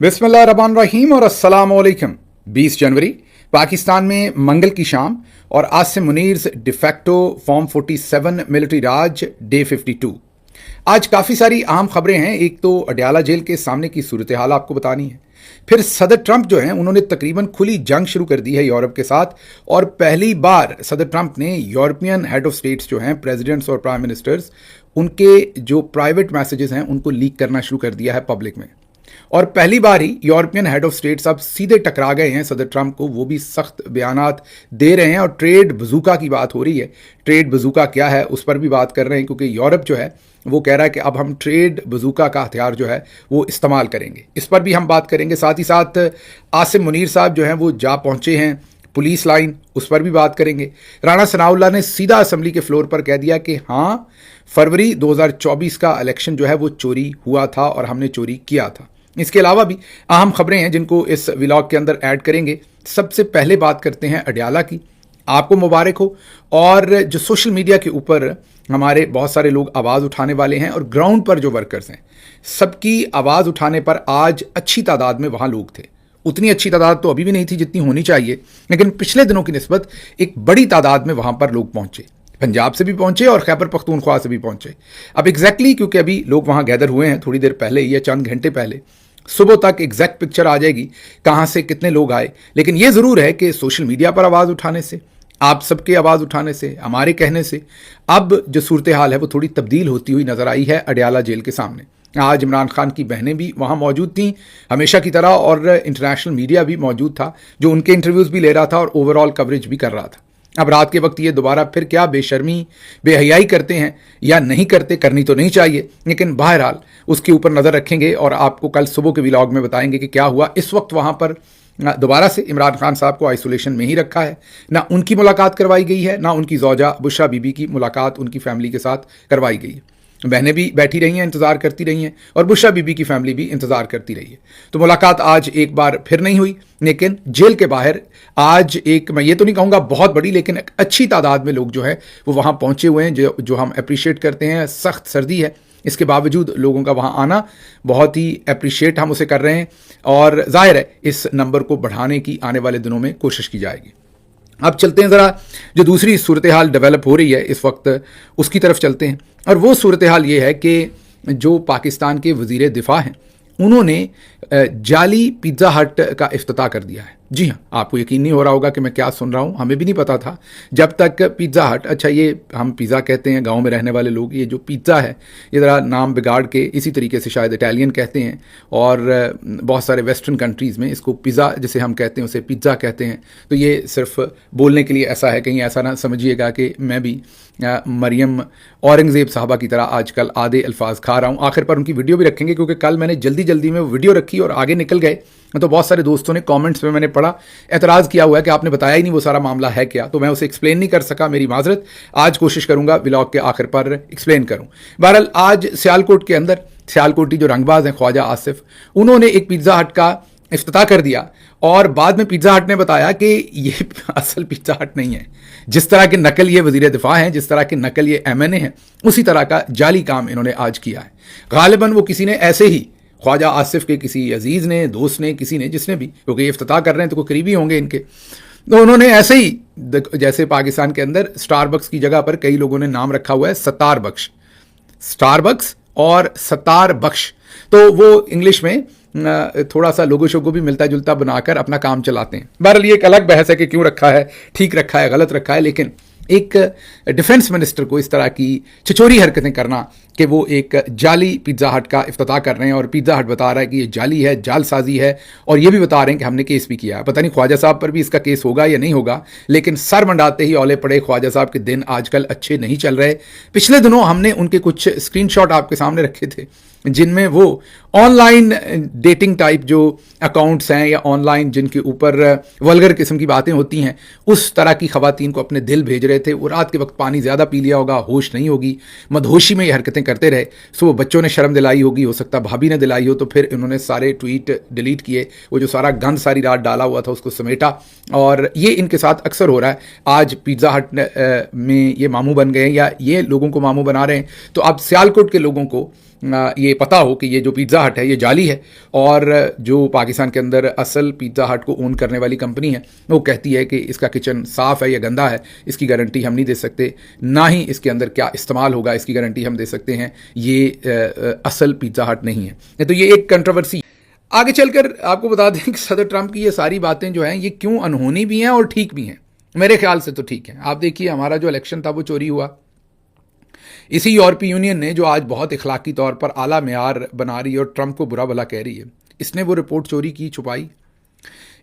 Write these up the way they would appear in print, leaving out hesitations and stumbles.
बिस्मिल्लाहिर्रहमानिर्रहीम और अस्सलाम वालेकुम। 20 जनवरी पाकिस्तान में मंगल की शाम और आसिम मुनीर्स डिफेक्टो फॉर्म 47 मिलिट्री राज डे 52। आज काफ़ी सारी अहम खबरें हैं। एक तो अडयाला जेल के सामने की सूरत हाल आपको बतानी है, फिर सदर ट्रंप जो हैं उन्होंने तकरीबन खुली जंग शुरू कर दी है यूरोप के साथ, और पहली बार सदर ट्रंप ने यूरोपियन हेड ऑफ स्टेट्स जो हैं, प्रेसिडेंट्स और प्राइम मिनिस्टर्स, उनके जो प्राइवेट मैसेजेस हैं उनको लीक करना शुरू कर दिया है पब्लिक में। और पहली बार ही यूरोपियन हेड ऑफ स्टेट्स अब सीधे टकरा गए हैं सदर ट्रंप को, वो भी सख्त बयानात दे रहे हैं और ट्रेड बजूका की बात हो रही है। ट्रेड बजूका क्या है उस पर भी बात कर रहे हैं, क्योंकि यूरोप जो है वो कह रहा है कि अब हम ट्रेड बजूका का हथियार जो है वो इस्तेमाल करेंगे। इस पर भी हम बात करेंगे। साथ ही साथ आसिम मुनीर साहब जो हैं वो जा पहुंचे हैं पुलिस लाइन, उस पर भी बात करेंगे। राणा सनाउल्लाह ने सीधा असम्बली के फ्लोर पर कह दिया कि हाँ, फरवरी 2024 का इलेक्शन जो है वो चोरी हुआ था और हमने चोरी किया था। इसके अलावा भी अहम खबरें हैं जिनको इस व्लॉग के अंदर ऐड करेंगे। सबसे पहले बात करते हैं अडयाला की। आपको मुबारक हो। और जो सोशल मीडिया के ऊपर हमारे बहुत सारे लोग आवाज़ उठाने वाले हैं और ग्राउंड पर जो वर्कर्स हैं, सबकी आवाज़ उठाने पर आज अच्छी तादाद में वहाँ लोग थे। उतनी अच्छी तादाद तो अभी भी नहीं थी जितनी होनी चाहिए, लेकिन पिछले दिनों की निस्बत एक बड़ी तादाद में वहाँ पर लोग पहुँचे। पंजाब से भी पहुंचे और खैबर पख्तूनख्वा से भी पहुंचे। अब एग्जैक्टली क्योंकि अभी लोग वहां गैदर हुए हैं थोड़ी देर पहले या चंद घंटे पहले, सुबह तक एग्जैक्ट पिक्चर आ जाएगी कहां से कितने लोग आए। लेकिन यह जरूर है कि सोशल मीडिया पर आवाज़ उठाने से, आप सबके आवाज़ उठाने से, हमारे कहने से अब जो सूरत हाल है वो थोड़ी तब्दील होती हुई नजर आई है अडयाला जेल के सामने। आज इमरान खान की बहनें भी वहाँ मौजूद थीं हमेशा की तरह, और इंटरनेशनल मीडिया भी मौजूद था जो उनके इंटरव्यूज़ भी ले रहा था और ओवरऑल कवरेज भी कर रहा था। अब रात के वक्त ये दोबारा फिर क्या बेशर्मी बेहयाई करते हैं या नहीं करते, करनी तो नहीं चाहिए, लेकिन बहरहाल उसके ऊपर नज़र रखेंगे और आपको कल सुबह के व्लॉग में बताएंगे कि क्या हुआ। इस वक्त वहाँ पर दोबारा से इमरान खान साहब को आइसोलेशन में ही रखा है। ना उनकी मुलाकात करवाई गई है, ना उनकी ज़ौजा बुशरा बीबी की मुलाकात उनकी फैमिली के साथ करवाई गई है। बहनें भी बैठी रही हैं, इंतज़ार करती रही हैं, और बुशरा बीबी की फैमिली भी इंतज़ार करती रही है। तो मुलाकात आज एक बार फिर नहीं हुई, लेकिन जेल के बाहर आज एक, मैं ये तो नहीं कहूँगा बहुत बड़ी, लेकिन एक अच्छी तादाद में लोग जो है वो वहाँ पहुँचे हुए हैं, जो हम अप्रिशिएट करते हैं। सख्त सर्दी है, इसके बावजूद लोगों का वहाँ आना बहुत ही अप्रिशिएट हम उसे कर रहे हैं, और जाहिर है इस नंबर को बढ़ाने की आने वाले दिनों में कोशिश की जाएगी। अब चलते हैं ज़रा जो दूसरी सूरत हाल डेवलप हो रही है इस वक्त, उसकी तरफ चलते हैं। और वो सूरत हाल ये है कि जो पाकिस्तान के वज़ीर दिफा हैं उन्होंने जाली पिज़्ज़ा हट का इफ्तिताह कर दिया है। जी हाँ, आपको यकीन नहीं हो रहा होगा कि मैं क्या सुन रहा हूँ। हमें भी नहीं पता था जब तक पिज़्ज़ा हट, अच्छा ये हम पिज़्ज़ा कहते हैं गांव में रहने वाले लोग, ये जो पिज़्ज़ा है ये ज़रा नाम बिगाड़ के इसी तरीके से शायद इटालियन कहते हैं, और बहुत सारे वेस्टर्न कंट्रीज़ में इसको पिज़्ज़ा जिसे हम कहते हैं उसे पिज़्ज़ा कहते हैं। तो ये सिर्फ बोलने के लिए ऐसा है, कहीं ऐसा ना समझिएगा कि मैं भी मरियम औरंगज़ेब साहबा की तरह आजकल आधे अल्फाज खा रहा हूँ। आखिर पर उनकी वीडियो भी रखेंगे, क्योंकि कल मैंने जल्दी में वीडियो रखी और आगे निकल गए, तो बहुत सारे दोस्तों ने कमेंट्स में मैंने पढ़ा एतराज़ किया हुआ है कि आपने बताया ही नहीं वो सारा मामला है क्या। तो मैं उसे एक्सप्लेन नहीं कर सका, मेरी माजरत। आज कोशिश करूंगा व्लॉग के आखिर पर एक्सप्लेन करूं। बहरहाल आज सियालकोट के अंदर सियालकोटी जो रंगबाज हैं ख्वाजा आसिफ, उन्होंने एक पिज़्ज़ा हट का इफ्तिताह कर दिया, और बाद में पिज़्ज़ा हट ने बताया कि ये असल पिज़्ज़ा हट नहीं है। जिस तरह के नकल ये वज़ीर दिफा हैं, जिस तरह के नकल ये MNA हैं, उसी तरह का जाली काम इन्होंने आज किया है। गालिबन वो किसी ने ऐसे ही ख्वाजा आसिफ के किसी अजीज़ ने, दोस्त ने, किसी ने, जिसने भी, क्योंकि ये इफ्तिताह कर रहे हैं तो कोई करीबी होंगे इनके, तो उन्होंने ऐसे ही, जैसे पाकिस्तान के अंदर स्टारबक्स की जगह पर कई लोगों ने नाम रखा हुआ है सतार बख्श, स्टारबक्स और सतार बख्श, तो वो इंग्लिश में थोड़ा सा लोगो शोगो भी मिलता जुलता बनाकर अपना काम चलाते हैं। बहरहाल ये एक अलग बहस है कि क्यों रखा है, ठीक रखा है, गलत रखा है, लेकिन एक डिफेंस मिनिस्टर को इस तरह की छिछोरी हरकतें करना कि वो एक जाली पिज़्ज़ा हट का इफ्तिताह कर रहे हैं, और पिज़्ज़ा हट बता रहा है कि ये जाली है, जालसाजी है, और ये भी बता रहे हैं कि हमने केस भी किया है। पता नहीं ख्वाजा साहब पर भी इसका केस होगा या नहीं होगा, लेकिन सर मंडाते ही औले पड़े ख्वाजा साहब के दिन आजकल अच्छे नहीं चल रहे। पिछले दिनों हमने उनके कुछ स्क्रीनशॉट आपके सामने रखे थे जिनमें वो ऑनलाइन डेटिंग टाइप जो अकाउंट्स हैं या ऑनलाइन जिनके ऊपर वल्गर किस्म की बातें होती हैं, उस तरह की खवातीन को अपने दिल भेज रहे थे। वो रात के वक्त पानी ज़्यादा पी लिया होगा, होश नहीं होगी, मदहोशी में ये हरकतें करते रहे। सो बच्चों ने शर्म दिलाई होगी, हो सकता भाभी ने दिलाई हो, तो फिर इन्होंने सारे ट्वीट डिलीट किए, वो जो सारा गंद सारी रात डाला हुआ था उसको समेटा, और ये इनके साथ अक्सर हो रहा है। आज पिज़्ज़ा हट में ये मामू बन गए या ये लोगों को मामू बना रहे हैं, तो अब सियालकोट के लोगों को ये पता हो कि ये जो पिज़्ज़ा हट है ये जाली है, और जो पाकिस्तान के अंदर असल पिज़्ज़ा हट को ओन करने वाली कंपनी है वो कहती है कि इसका किचन साफ़ है या गंदा है, इसकी गारंटी हम नहीं दे सकते, ना ही इसके अंदर क्या इस्तेमाल होगा इसकी गारंटी हम दे सकते हैं, ये असल पिज़्ज़ा हट नहीं है। तो ये एक कंट्रोवर्सी। आगे चलकर आपको बता दें कि सदर ट्रंप की ये सारी बातें जो हैं ये क्यों अनहोनी भी हैं और ठीक भी हैं। मेरे ख्याल से तो ठीक है। आप देखिए, हमारा जो इलेक्शन था वो चोरी हुआ, इसी यूरोपीय यूनियन ने जो आज बहुत इखलाकी तौर पर आला मेयार बना रही है और ट्रंप को बुरा भला कह रही है, इसने वो रिपोर्ट चोरी की, छुपाई।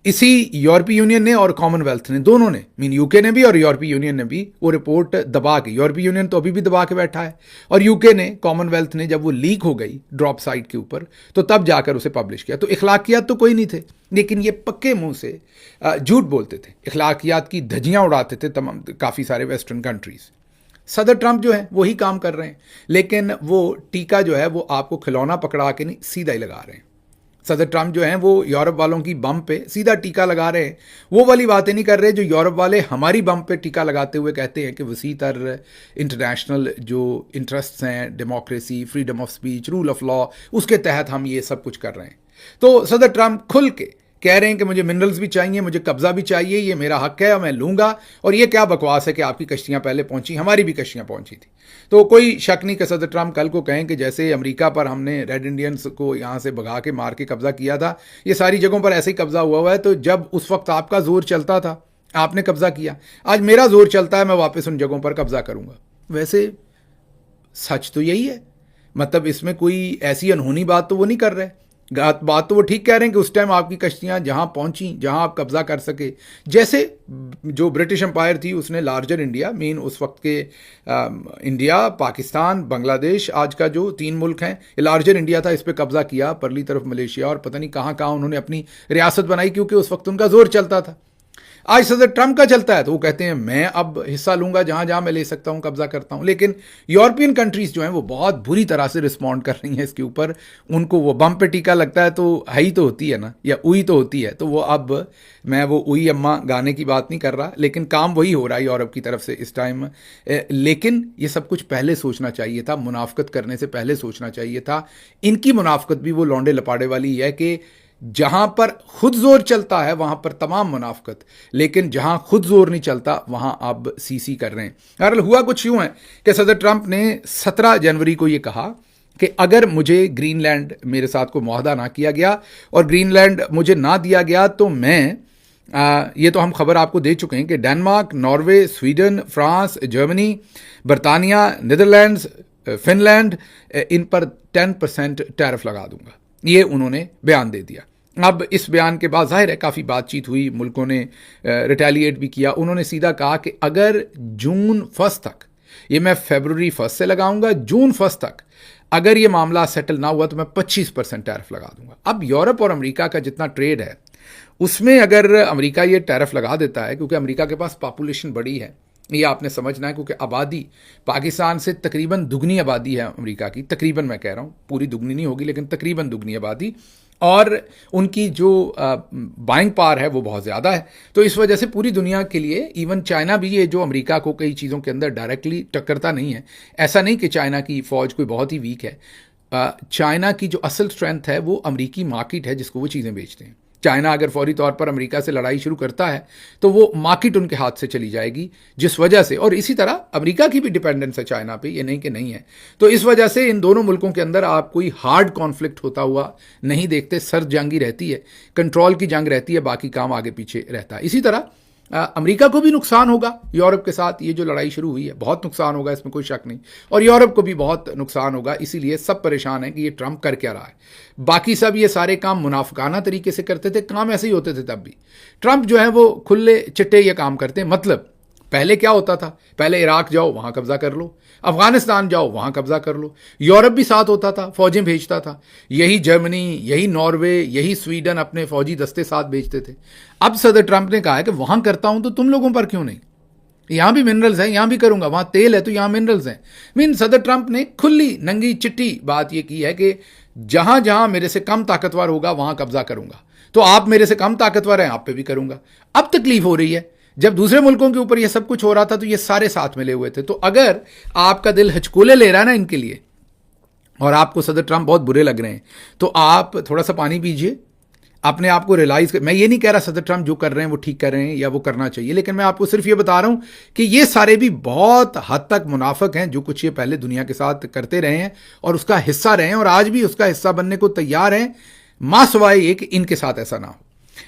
इसी यूरोपीय यूनियन ने और कॉमनवेल्थ ने, दोनों ने, मीन यूके ने भी और यूरोपीय यूनियन ने भी वो रिपोर्ट दबा के, यूरोपीय यूनियन तो अभी भी दबा के बैठा है, और यूके ने, कॉमनवेल्थ ने जब वो लीक हो गई ड्रॉप साइट के ऊपर तो तब जाकर उसे पब्लिश किया। तो इखलाकियात तो कोई नहीं थे, लेकिन ये पक्के मुंह से झूठ बोलते थे, इखलाकियात की धज्जियां उड़ाते थे तमाम काफ़ी सारे वेस्टर्न कंट्रीज़। सदर ट्रंप जो है वही काम कर रहे हैं, लेकिन वो टीका जो है वो आपको खिलौना पकड़ा के नहीं, सीधा ही लगा रहे हैं। सदर ट्रंप जो हैं वो यूरोप वालों की बम पे सीधा टीका लगा रहे हैं, वो वाली बातें नहीं कर रहे जो यूरोप वाले हमारी बम पे टीका लगाते हुए कहते हैं कि वसी तर इंटरनेशनल जो इंटरेस्ट्स हैं, democracy, freedom of speech, rule of law, उसके तहत हम ये सब कुछ कर रहे हैं। तो सदर ट्रंप खुल के कह रहे हैं कि मुझे मिनरल्स भी चाहिए, मुझे कब्जा भी चाहिए, ये मेरा हक है, मैं लूंगा, और ये क्या बकवास है कि आपकी कश्तियां पहले पहुंची, हमारी भी कश्तियां पहुंची थी। तो कोई शक नहीं कि सदर ट्रंप कल को कहें कि जैसे अमेरिका पर हमने रेड इंडियंस को यहां से भगा के मार के कब्जा किया था, ये सारी जगहों पर ऐसे ही कब्जा हुआ है, तो जब उस वक्त आपका जोर चलता था आपने कब्जा किया, आज मेरा जोर चलता है, मैं वापस उन जगहों पर कब्जा करूंगा। वैसे सच तो यही है, मतलब इसमें कोई ऐसी अनहोनी बात तो वो नहीं कर रहे। बात तो वो ठीक कह रहे हैं कि उस टाइम आपकी कश्तियां जहां पहुंची, जहां आप कब्जा कर सके, जैसे जो ब्रिटिश एम्पायर थी उसने लार्जर इंडिया, मीन उस वक्त के इंडिया, पाकिस्तान, बांग्लादेश, आज का जो 3 मुल्क हैं, ये लार्जर इंडिया था, इस पर कब्जा किया, परली तरफ मलेशिया और पता नहीं कहाँ कहाँ उन्होंने अपनी रियासत बनाई, क्योंकि उस वक्त उनका जोर चलता था। आज सदर ट्रंप का चलता है तो वो कहते हैं मैं अब हिस्सा लूंगा, जहां जहां मैं ले सकता हूं कब्जा करता हूं। लेकिन यूरोपियन कंट्रीज जो हैं वो बहुत बुरी तरह से रिस्पॉन्ड कर रही हैं इसके ऊपर। उनको वो बम पे टीका लगता है तो हई तो होती है ना, या उई तो होती है, तो वो अब मैं वो उई अम्मा गाने की बात नहीं कर रहा, लेकिन काम वही हो रहा है यूरोप की तरफ से इस टाइम। लेकिन ये सब कुछ पहले सोचना चाहिए था, मुनाफकत करने से पहले सोचना चाहिए था। इनकी मुनाफकत भी वो लौंडे लपाड़े वाली है कि जहां पर खुद जोर चलता है वहां पर तमाम मुनाफकत, लेकिन जहां खुद जोर नहीं चलता वहां अब सीसी कर रहे हैं। बहरहाल हुआ कुछ यूं है कि सदर ट्रंप ने 17 जनवरी को यह कहा कि अगर मुझे ग्रीनलैंड, मेरे साथ को मुआहदा ना किया गया और ग्रीनलैंड मुझे ना दिया गया तो मैं ये तो हम खबर आपको दे चुके हैं कि Denmark, Norway, Sweden, France, Germany, बरतानिया, नीदरलैंड्स, फिनलैंड, इन पर 10% टैरिफ लगा दूंगा। ये उन्होंने बयान दे दिया। अब इस बयान के बाद जाहिर है काफ़ी बातचीत हुई, मुल्कों ने रिटेलिएट भी किया। उन्होंने सीधा कहा कि अगर जून 1 तक, ये मैं फरवरी 1 से लगाऊंगा, जून 1 तक अगर ये मामला सेटल ना हुआ तो मैं 25% टैरिफ लगा दूंगा। अब यूरोप और अमेरिका का जितना ट्रेड है उसमें अगर अमेरिका ये टैरिफ लगा देता है, क्योंकि अमेरिका के पास पॉपुलेशन बड़ी है, ये आपने समझना है, क्योंकि आबादी पाकिस्तान से तकरीबन दुगनी आबादी है अमेरिका की, तकरीबन मैं कह रहा हूँ, पूरी दुगनी नहीं होगी लेकिन तकरीबन दुगनी आबादी, और उनकी जो बाइंग पावर है वो बहुत ज़्यादा है। तो इस वजह से पूरी दुनिया के लिए, इवन चाइना भी ये जो अमेरिका को कई चीज़ों के अंदर डायरेक्टली टक्करता नहीं है, ऐसा नहीं कि चाइना की फ़ौज कोई बहुत ही वीक है। चाइना की जो असल स्ट्रेंथ है वो अमेरिकी मार्केट है जिसको वो चीज़ें बेचते हैं। चाइना अगर फौरी तौर पर अमेरिका से लड़ाई शुरू करता है तो वो मार्केट उनके हाथ से चली जाएगी, जिस वजह से, और इसी तरह अमेरिका की भी डिपेंडेंस है चाइना पे, ये नहीं कि नहीं है। तो इस वजह से इन दोनों मुल्कों के अंदर आप कोई हार्ड कॉन्फ्लिक्ट होता हुआ नहीं देखते, सर्द जंग ही रहती है, कंट्रोल की जंग रहती है, बाकी काम आगे पीछे रहता है। इसी तरह अमेरिका को भी नुकसान होगा यूरोप के साथ, ये जो लड़ाई शुरू हुई है बहुत नुकसान होगा, इसमें कोई शक नहीं, और यूरोप को भी बहुत नुकसान होगा। इसीलिए सब परेशान हैं कि ये ट्रंप कर क्या रहा है। बाकी सब ये सारे काम मुनाफिकाना तरीके से करते थे, काम ऐसे ही होते थे तब भी। ट्रंप जो है वो खुले चिट्टे ये काम करते हैं। मतलब पहले क्या होता था, पहले इराक जाओ वहाँ कब्जा कर लो, अफगानिस्तान जाओ वहाँ कब्जा कर लो, यूरोप भी साथ होता था, फौजें भेजता था, यही जर्मनी, यही नॉर्वे, यही स्वीडन अपने फौजी दस्ते साथ भेजते थे। अब सदर ट्रंप ने कहा है कि वहाँ करता हूँ तो तुम लोगों पर क्यों नहीं, यहाँ भी मिनरल्स हैं, यहाँ भी करूँगा, वहाँ तेल है तो यहाँ मिनरल्स हैं। मीन सदर ट्रंप ने खुली नंगी चिट्टी बात ये की है कि जहाँ जहाँ मेरे से कम ताकतवर होगा वहाँ कब्जा करूँगा, तो आप मेरे से कम ताकतवर हैं, आप पे भी करूँगा। अब तकलीफ हो रही है, जब दूसरे मुल्कों के ऊपर ये सब कुछ हो रहा था तो ये सारे साथ मिले हुए थे। तो अगर आपका दिल हचकोले ले रहा है ना इनके लिए, और आपको सदर ट्रंप बहुत बुरे लग रहे हैं, तो आप थोड़ा सा पानी पीजिए, अपने आप को रियलाइज कर। मैं ये नहीं कह रहा सदर ट्रंप जो कर रहे हैं वो ठीक कर रहे हैं या वो करना चाहिए, लेकिन मैं आपको सिर्फ ये बता रहा हूं कि ये सारे भी बहुत हद तक मुनाफिक हैं, जो कुछ ये पहले दुनिया के साथ करते रहे हैं और उसका हिस्सा रहे हैं और आज भी उसका हिस्सा बनने को तैयार हैं, मां सवाए ये कि इनके साथ ऐसा ना हो।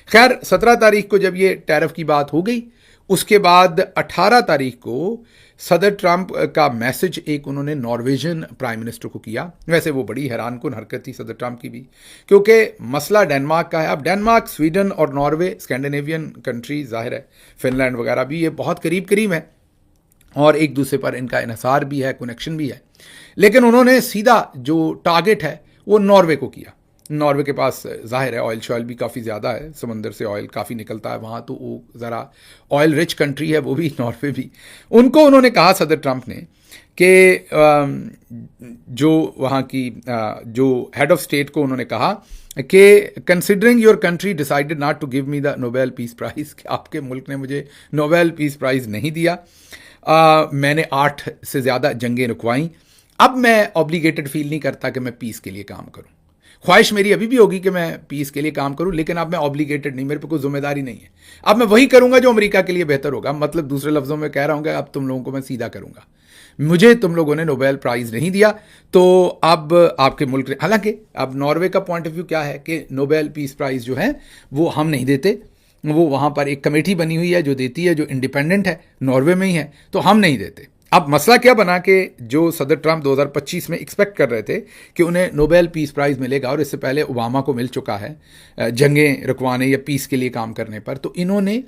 खैर 17 तारीख को जब ये टैरिफ की बात हो गई, उसके बाद 18 तारीख को सदर ट्रंप का मैसेज एक उन्होंने नॉर्वेजियन प्राइम मिनिस्टर को किया। वैसे वो बड़ी हैरानकुन हरकत थी सदर ट्रंप की भी, क्योंकि मसला डेनमार्क का है। अब डेनमार्क, स्वीडन और नॉर्वे स्कैंडिनेवियन कंट्री, जाहिर है फिनलैंड वगैरह भी, ये बहुत करीब करीब है और एक दूसरे पर इनका इन्हसार भी है, कनेक्शन भी है। लेकिन उन्होंने सीधा जो टारगेट है वो नॉर्वे को किया। नॉर्वे के पास जाहिर है ऑयल शॉयल भी काफ़ी ज़्यादा है, समंदर से ऑयल काफ़ी निकलता है वहाँ, तो वो ज़रा ऑयल रिच कंट्री है वो भी, नॉर्वे भी। उनको उन्होंने कहा सदर ट्रंप ने कि जो वहाँ की जो हेड ऑफ स्टेट को उन्होंने कहा कि considering your country decided not to give me the Nobel Peace Prize, कि आपके मुल्क ने मुझे नोबेल पीस प्राइज़ नहीं दिया, मैंने 8 से ज़्यादा जंगें रुकवाई, अब मैं ऑब्लिगेटेड फील नहीं करता कि मैं पीस के लिए काम करूँ। ख्वाहिश मेरी अभी भी होगी कि मैं पीस के लिए काम करूं, लेकिन अब मैं ऑब्लिगेटेड नहीं, मेरे पे कोई जिम्मेदारी नहीं है। अब मैं वही करूंगा जो अमेरिका के लिए बेहतर होगा। मतलब दूसरे लफ्जों में कह रहा हूं कि अब तुम लोगों को मैं सीधा करूंगा, मुझे तुम लोगों ने नोबेल प्राइज नहीं दिया, तो अब आपके मुल्क ने, हालांकि अब नॉर्वे का पॉइंट ऑफ व्यू क्या है कि नोबेल पीस प्राइज जो है वो हम नहीं देते, वो वहां पर एक कमेटी बनी हुई है जो देती है, जो इंडिपेंडेंट है, नॉर्वे में ही है, तो हम नहीं देते। अब मसला क्या बना कि जो सदर ट्रंप 2025 में एक्सपेक्ट कर रहे थे कि उन्हें नोबेल पीस प्राइज़ मिलेगा, और इससे पहले ओबामा को मिल चुका है जंगें रुकवाने या पीस के लिए काम करने पर, तो इन्होंने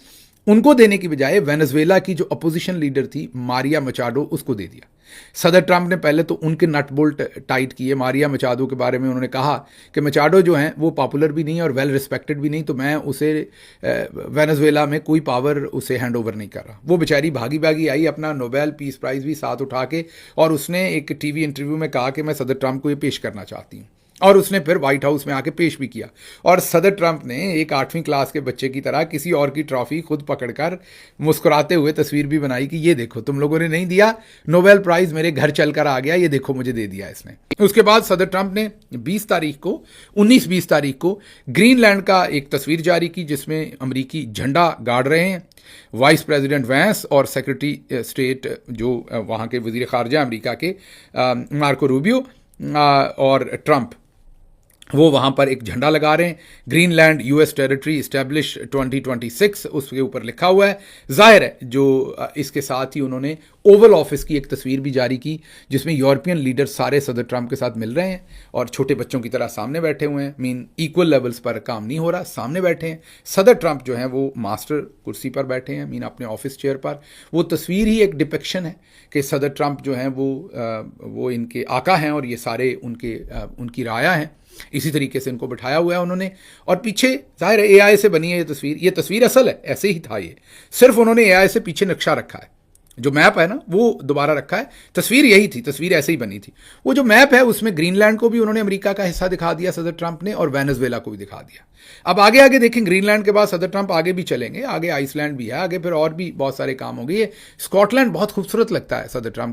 उनको देने की बजाय वेनेजुएला की जो अपोजिशन लीडर थी मारिया मचाडो, उसको दे दिया। सदर ट्रंप ने पहले तो उनके नट बोल्ट टाइट किए। मारिया मचाडो के बारे में उन्होंने कहा कि मचाडो जो हैं वो पॉपुलर भी नहीं है और वेल रिस्पेक्टेड भी नहीं, तो मैं उसे वेनेजुएला में कोई पावर उसे हैंड ओवर नहीं कर रहा। वो बेचारी भागी भागी आई, अपना नोबेल पीस प्राइज़ भी साथ उठा के, और उसने एक टीवी इंटरव्यू में कहा कि मैं सदर ट्रंप को ये पेश करना चाहती हूँ, और उसने फिर व्हाइट हाउस में आके पेश भी किया। और सदर ट्रंप ने एक 8वीं क्लास के बच्चे की तरह किसी और की ट्रॉफी खुद पकड़कर मुस्कुराते हुए तस्वीर भी बनाई कि ये देखो तुम लोगों ने नहीं दिया, नोबेल प्राइज मेरे घर चलकर आ गया, ये देखो मुझे दे दिया इसने। उसके बाद सदर ट्रंप ने 19-20 तारीख को ग्रीनलैंड का एक तस्वीर जारी की जिसमें अमरीकी झंडा गाड़ रहे हैं वाइस प्रेसिडेंट वैंस और सेक्रेटरी स्टेट जो वहाँ के वजीर खारजा अमरीका के मार्को रूबियो और ट्रंप, वो वहाँ पर एक झंडा लगा रहे हैं। ग्रीनलैंड यूएस टेरिटरी इस्टेब्लिश 2026 उसके ऊपर लिखा हुआ है। जाहिर है जो इसके साथ ही उन्होंने ओवल ऑफिस की एक तस्वीर भी जारी की जिसमें यूरोपियन लीडर सारे सदर ट्रंप के साथ मिल रहे हैं और छोटे बच्चों की तरह सामने बैठे हुए हैं। मीन इक्वल लेवल्स पर काम नहीं हो रहा, सामने बैठे हैं। सदर ट्रंप जो हैं वो मास्टर कुर्सी पर बैठे हैं, मीन अपने ऑफिस चेयर पर। वो तस्वीर ही एक डिपिक्शन है कि सदर ट्रंप जो हैं वो इनके आका हैं और ये सारे उनकी राया हैं। इसी तरीके से इनको बिठाया हुआ है उन्होंने, और पीछे जाहिर है एआई से बनी है ये तस्वीर असल है, ऐसे ही था ये, सिर्फ उन्होंने एआई से पीछे नक्शा रखा है, जो मैप है ना वो दोबारा रखा है। तस्वीर यही थी, तस्वीर ऐसे ही बनी थी। वो जो मैप है उसमें ग्रीनलैंड को भी उन्होंने अमेरिका का हिस्सा दिखा दिया सदर ट्रंप ने, और वेनेजुएला को भी दिखा दिया। अब आगे आगे देखें, ग्रीनलैंड के बाद सदर ट्रंप आगे भी चलेंगे, आगे आइसलैंड भी है, आगे फिर और भी बहुत सारे काम हो गए। स्कॉटलैंड बहुत खूबसूरत लगता है सदर ट्रंप